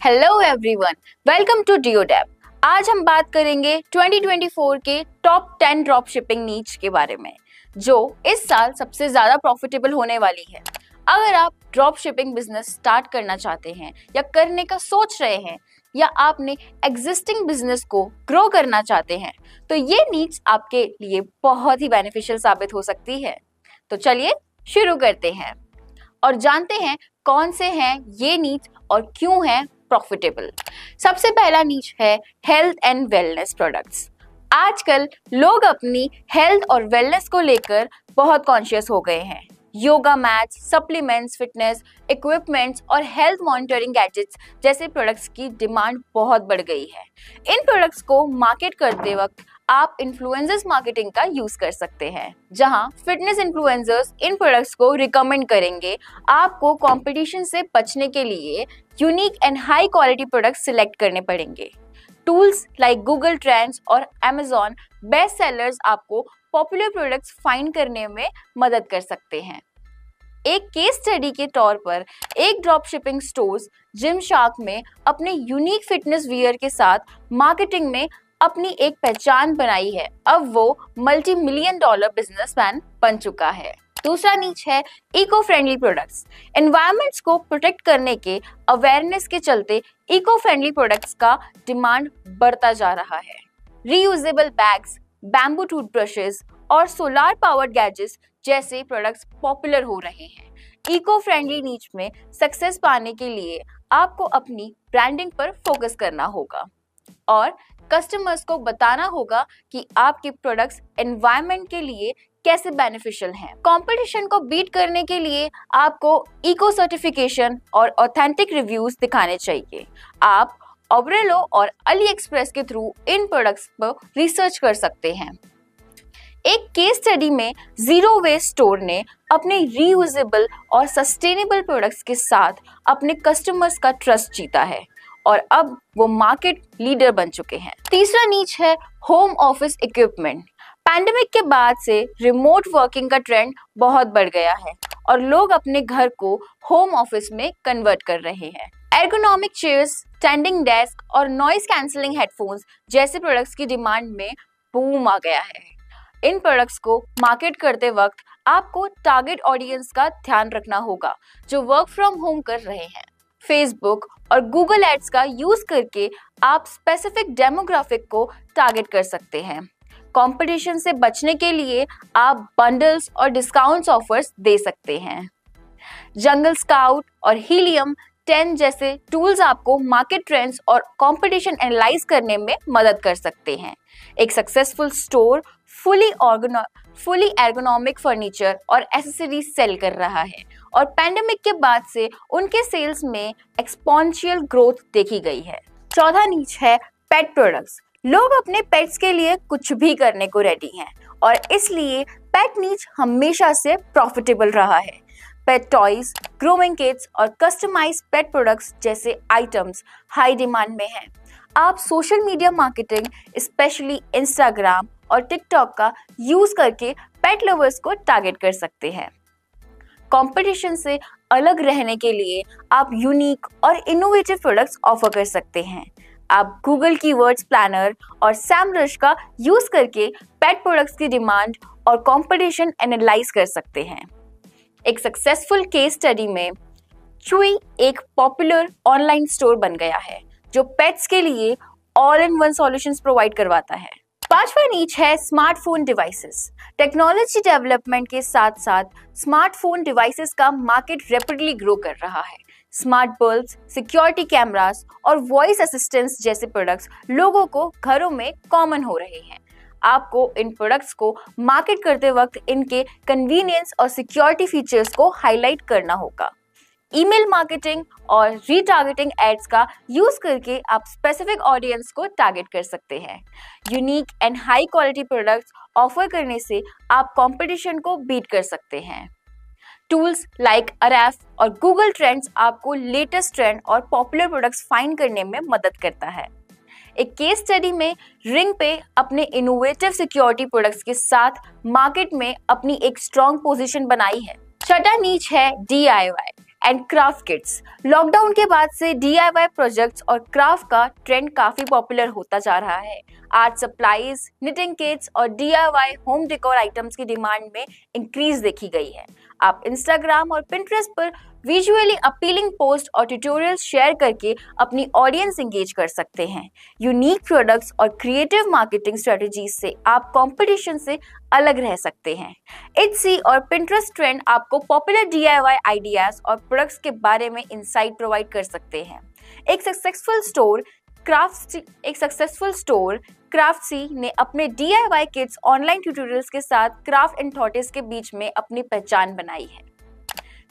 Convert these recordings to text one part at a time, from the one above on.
Hello everyone, welcome to डियोडेप। आज हम बात करेंगे 2024 के टॉप 10 ड्रॉप शिपिंग नीच के बारे में, जो इस साल सबसे ज़्यादा प्रॉफिटेबल होने वाली है। अगर आप ड्रॉप शिपिंग बिजनेस स्टार्ट करना चाहते हैं या करने का सोच रहे हैं या आपने एग्जिस्टिंग बिजनेस को ग्रो करना चाहते हैं, तो ये नीच आपके लिए बहुत ही बेनिफिशियल साबित हो सकती है। तो चलिए शुरू करते हैं और जानते हैं कौन से हैं ये नीच और क्यों हैं प्रॉफिटेबल। सबसे पहला नीच है हेल्थ एंड वेलनेस प्रोडक्ट्स। आजकल लोग अपनी हेल्थ और वेलनेस को लेकर बहुत कॉन्शियस हो गए हैं। Yoga mats, supplements, fitness equipments और हेल्थ मॉनिटरिंग गैजेट्स जैसे प्रोडक्ट्स की डिमांड बहुत बढ़ गई है। इन प्रोडक्ट्स को मार्केट करते वक्त आप इन्फ्लुएंसर्स मार्केटिंग का यूज कर सकते हैं, जहां फिटनेस इन्फ्लुएंसर्स इन प्रोडक्ट्स को रिकमेंड करेंगे। आपको कंपटीशन से बचने के लिए unique and high quality products select करने पड़ेंगे। टूल्स लाइक गूगल ट्रेंड्स और Amazon बेस्ट सेलर्स आपको पॉपुलर प्रोडक्ट्स फाइंड करने में मदद कर सकते हैं। एक केस स्टडी के तौर पर एक ड्रॉप शिपिंग स्टोर्स जिमशार्क में अपने यूनिक फिटनेस वियर के साथ मार्केटिंग में अपनी एक पहचान बनाई है। अब वो मल्टी मिलियन डॉलर बिजनेसमैन बन चुका है। दूसरा नीच है इको फ्रेंडली प्रोडक्ट्स। एनवायरनमेंट्स को प्रोटेक्ट करने के अवेयरनेस के चलते इको फ्रेंडली प्रोडक्ट्स का डिमांड बढ़ता जा रहा है। रीयूजेबल बैग्स, बैम्बू टूथब्रशेस और सोलार पावर्ड गैजेट्स जैसे प्रोडक्ट्स पॉपुलर हो रहे हैं। इको फ्रेंडली नीच में सक्सेस पाने के लिए आपको अपनी ब्रांडिंग पर फोकस करना होगा और कस्टमर्स को बताना होगा कि आपके प्रोडक्ट्स एनवायरनमेंट के लिए कैसे बेनिफिशियल हैं। कंपटीशन को बीट करने के लिए आपको इको सर्टिफिकेशन और ऑथेंटिक रिव्यूज दिखाने चाहिए। आप ओब्रेलो और अली एक्सप्रेस के थ्रू इन प्रोडक्ट्स पर रिसर्च कर सकते हैं। एक केस स्टडी में जीरो वेस्ट स्टोर ने अपने रीयूजेबल और सस्टेनेबल प्रोडक्ट्स के साथ अपने कस्टमर्स का ट्रस्ट जीता है और अब वो मार्केट लीडर बन चुके हैं। तीसरा नीच है होम ऑफिस इक्विपमेंट। पैंडेमिक के बाद से रिमोट वर्किंग का ट्रेंड बहुत बढ़ गया है और लोग अपने घर को होम ऑफिस में कन्वर्ट कर रहे हैं। एर्गोनॉमिक चेयर्स, स्टैंडिंग डेस्क और नॉइज कैंसलिंग हेडफोन्स जैसे प्रोडक्ट्स की डिमांड में बूम आ गया है। इन प्रोडक्ट्स को मार्केट करते वक्त आपको टारगेट ऑडियंस का ध्यान रखना होगा जो वर्क फ्रॉम होम कर रहे हैं। फेसबुक और गूगल एड्स का यूज करके आप स्पेसिफिक डेमोग्राफिक को टारगेट कर सकते हैं। कंपटीशन से बचने के लिए आप बंडल्स और डिस्काउंट्स ऑफर्स दे सकते हैं। जंगल स्काउट और हीलियम 10 जैसे टूल्स आपको मार्केट ट्रेंड्स और कंपटीशन एनालाइज करने में मदद कर सकते हैं। एक successful store fully ergonomic furniture और एसेसरीज सेल कर रहा है और पैंडेमिक के बाद से उनके सेल्स में एक्सपोनेंशियल ग्रोथ देखी गई है। चौथा नीच है पेट प्रोडक्ट्स। लोग अपने पेट्स के लिए कुछ भी करने को रेडी हैं और इसलिए पेट नीच हमेशा से प्रॉफिटेबल रहा है। पेट टॉयज, ग्रूमिंग किट्स और कस्टमाइज्ड पेट प्रोडक्ट्स जैसे आइटम्स हाई डिमांड में हैं। आप social media marketing, specially Instagram और टिकटॉक का यूज करके पेट लवर्स को टारगेट कर सकते हैं। कंपटीशन से अलग रहने के लिए आप यूनिक और इनोवेटिव प्रोडक्ट्स ऑफर कर सकते हैं। आप गूगल कीवर्ड्स प्लानर और सैमरश का यूज करके पेट प्रोडक्ट्स की डिमांड और कंपटीशन एनालाइज कर सकते हैं। एक सक्सेसफुल केस स्टडी में चुई एक पॉपुलर ऑनलाइन स्टोर बन गया है जो पेट्स के लिए all in one solutions provide करवाता है। पांचवा नीच है स्मार्टफोन डिवाइसेस। टेक्नोलॉजी डेवलपमेंट के साथ साथ स्मार्टफोन डिवाइसेस का मार्केट रैपिडली ग्रो कर रहा है। स्मार्ट बल्ब्स, सिक्योरिटी कैमरास और वॉइस असिस्टेंट्स जैसे प्रोडक्ट्स लोगों को घरों में कॉमन हो रहे हैं। आपको इन प्रोडक्ट्स को मार्केट करते वक्त इनके कन्वीनियंस और सिक्योरिटी फीचर्स को हाईलाइट करना होगा। ईमेल मार्केटिंग और रीटारगेटिंग एड्स का यूज करके आप स्पेसिफिक ऑडियंस को टारगेट कर सकते हैं। Unique and high quality products offer करने से आप कंपटीशन को बीट कर सकते हैं। टूल्स लाइक अरैफ और गूगल ट्रेंड्स आपको लेटेस्ट ट्रेंड और पॉपुलर प्रोडक्ट्स फाइंड करने में मदद करता है। एक केस स्टडी में रिंग पे अपने इनोवेटिव सिक्योरिटी प्रोडक्ट्स के साथ मार्केट में अपनी एक स्ट्रॉन्ग पोजीशन बनाई है। छठा नीच है DIY। And craft kits. Lockdown के बाद से DIY प्रोजेक्ट्स और क्राफ्ट का ट्रेंड काफी पॉपुलर होता जा रहा है। आर्ट सप्लाईज, निटिंग किट्स और DIY होम डेकोर आइटम्स की डिमांड में इंक्रीज देखी गई है। आप इंस्टाग्राम और पिंटरेस्ट पर विजुअली अपीलिंग पोस्ट और ट्यूटोरियल्स शेयर करके अपनी ऑडियंस एंगेज कर सकते हैं। यूनिक प्रोडक्ट्स और क्रिएटिव मार्केटिंग स्ट्रेटजीज से आप कंपटीशन से अलग रह सकते हैं। Etsy और Pinterest ट्रेंड आपको पॉपुलर DIY आइडियाज और प्रोडक्ट्स के बारे में इंसाइट प्रोवाइड कर सकते हैं। एक सक्सेसफुल स्टोर क्राफ्टसी ने अपने DIY किट्स, ऑनलाइन ट्यूटोरियल्स के साथ क्राफ्ट एंड थॉटिस के बीच में अपनी पहचान बनाई है।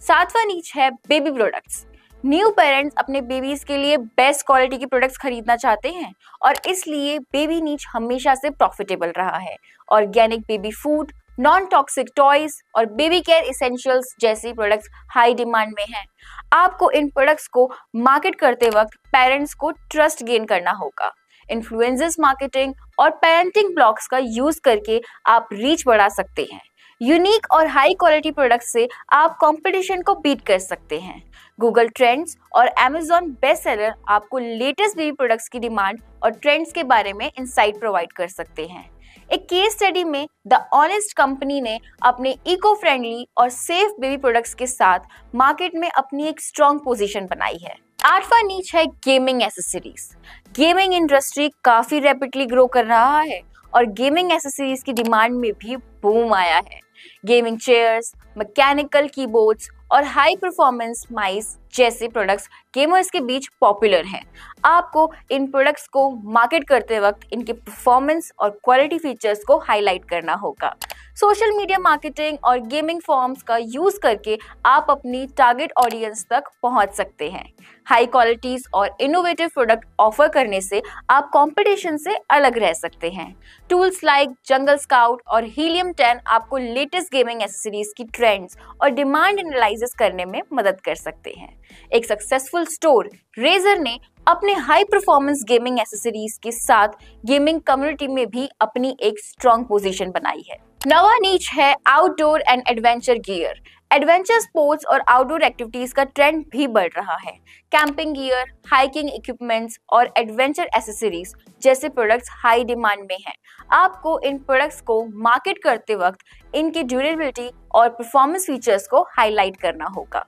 सातवां नीच है बेबी प्रोडक्ट्स। न्यू पेरेंट्स अपने बेबीज के लिए बेस्ट क्वालिटी के प्रोडक्ट्स खरीदना चाहते हैं और इसलिए बेबी नीच हमेशा से प्रॉफिटेबल रहा है। Organic baby food, non toxic toys और बेबी केयर एसेंशियल्स जैसी प्रोडक्ट्स हाई डिमांड में हैं। आपको इन प्रोडक्ट्स को मार्केट करते वक्त पेरेंट्स को ट्रस्ट गेन करना होगा। इन्फ्लुएंसर्स मार्केटिंग और पेरेंटिंग ब्लॉग्स का यूज करके आप रीच बढ़ा सकते हैं। यूनिक और हाई क्वालिटी प्रोडक्ट्स से आप कंपटीशन को बीट कर सकते हैं। गूगल ट्रेंड्स और Amazon बेस्ट सेलर आपको लेटेस्ट बेबी प्रोडक्ट्स की डिमांड और ट्रेंड्स के बारे में इंसाइट प्रोवाइड कर सकते हैं। एक केस स्टडी में द ऑनेस्ट कंपनी ने अपने इको फ्रेंडली और सेफ बेबी प्रोडक्ट्स के साथ मार्केट में अपनी एक स्ट्रॉन्ग पोजीशन बनाई है। आठवां नीच है गेमिंग एसेसरीज। गेमिंग इंडस्ट्री काफी रैपिडली ग्रो कर रहा है और गेमिंग एसेसरीज की डिमांड में भी बूम आया है। गेमिंग चेयर्स, मैकेनिकल कीबोर्ड्स और हाई परफॉर्मेंस माइस जैसे प्रोडक्ट्स गेमर्स के बीच पॉपुलर हैं। आपको इन प्रोडक्ट्स को मार्केट करते वक्त इनके परफॉर्मेंस और क्वालिटी फीचर्स को हाईलाइट करना होगा। सोशल मीडिया मार्केटिंग और गेमिंग फॉर्म्स का यूज करके आप अपनी टारगेट ऑडियंस तक पहुंच सकते हैं। हाई क्वालिटीज और इनोवेटिव प्रोडक्ट ऑफर करने से आप कंपटीशन से अलग रह सकते हैं। टूल्स लाइक जंगल स्काउट और हीलियम 10 आपको लेटेस्ट गेमिंग एक्सेसरीज की ट्रेंड्स और डिमांड एनालिसिस करने में मदद कर सकते हैं। एक सक्सेसफुल स्टोर रेजर ने अपने हाई परफॉर्मेंस गेमिंग एक्सेसरीज के साथ गेमिंग कम्युनिटी में भी अपनी एक स्ट्रॉन्ग पोजीशन बनाई है। नवा नीच है outdoor and adventure gear. Adventure sports और आउटडोर एक्टिविटीज का ट्रेंड भी बढ़ रहा है। कैंपिंग गियर, हाइकिंग इक्विपमेंट्स और एडवेंचर एसेसरीज जैसे प्रोडक्ट्स हाई डिमांड में हैं। आपको इन प्रोडक्ट्स को मार्केट करते वक्त इनकी ड्यूरेबिलिटी और परफॉर्मेंस फीचर्स को हाईलाइट करना होगा।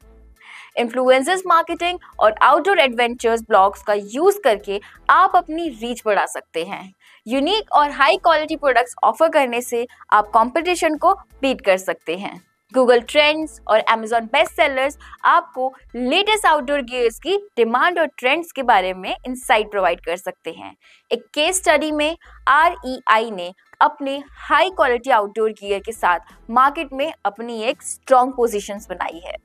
इन्फ्लुएंसर्स मार्केटिंग और आउटडोर एडवेंचर्स ब्लॉग्स का यूज करके आप अपनी रीच बढ़ा सकते हैं। यूनिक और हाई क्वालिटी प्रोडक्ट्स ऑफर करने से आप कंपटीशन को बीट कर सकते हैं। गूगल ट्रेंड्स और Amazon बेस्ट सेलर्स आपको लेटेस्ट आउटडोर गियर्स की डिमांड और ट्रेंड्स के बारे में इंसाइट प्रोवाइड कर सकते हैं। एक केस स्टडी में REI ने अपने हाई क्वालिटी आउटडोर गियर के साथ मार्केट में अपनी एक स्ट्रॉन्ग पोजीशंस बनाई है।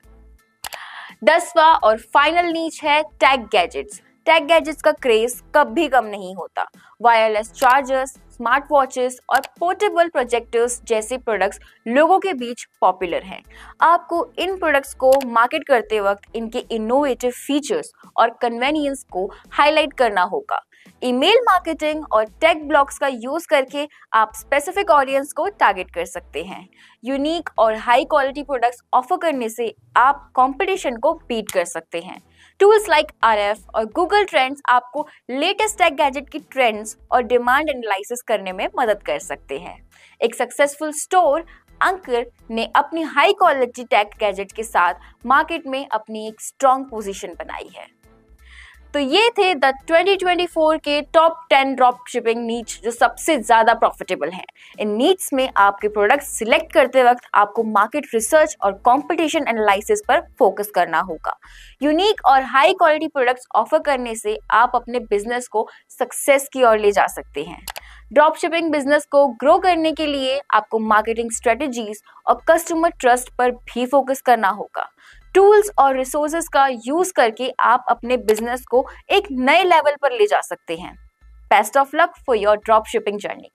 10वां और फाइनल नीच है टेक गैजेट्स। टेक गैजेट्स का क्रेज कभी कम नहीं होता। वायरलेस चार्जर्स, स्मार्ट वॉचेस और पोर्टेबल प्रोजेक्टर्स जैसे प्रोडक्ट्स लोगों के बीच पॉपुलर हैं। आपको इन प्रोडक्ट्स को मार्केट करते वक्त इनके इनोवेटिव फीचर्स और कन्वीनियंस को हाईलाइट करना होगा। ईमेल मार्केटिंग और टेक ब्लॉग्स का यूज करके आप स्पेसिफिक ऑडियंस को टारगेट कर सकते हैं। यूनिक और हाई क्वालिटी प्रोडक्ट्स ऑफर करने से आप कंपटीशन को बीट कर सकते हैं। टूल्स लाइक RF और गूगल ट्रेंड्स आपको लेटेस्ट टेक गैजेट की ट्रेंड्स और डिमांड एनालिसिस करने में मदद कर सकते हैं। एक सक्सेसफुल स्टोर अंकर ने अपनी हाई क्वालिटी टेक गैजेट के साथ मार्केट में अपनी एक स्ट्रॉन्ग पोजीशन बनाई है। तो ये थे द 2024 के टॉप 10 ड्रॉप शिपिंग नीच जो सबसे ज्यादा प्रॉफिटेबल हैं। इन नीड्स में आपके प्रोडक्ट्स सिलेक्ट करते वक्त आपको मार्केट रिसर्च और कंपटीशन एनालिसिस पर फोकस करना होगा। यूनिक और हाई क्वालिटी प्रोडक्ट्स ऑफर करने से आप अपने बिजनेस को सक्सेस की ओर ले जा सकते हैं। ड्रॉप शिपिंग बिजनेस को ग्रो करने के लिए आपको मार्केटिंग स्ट्रेटजीज और कस्टमर ट्रस्ट पर भी फोकस करना होगा। टूल्स और रिसोर्सेज का यूज करके आप अपने बिजनेस को एक नए लेवल पर ले जा सकते हैं। Best of luck for your drop shipping journey.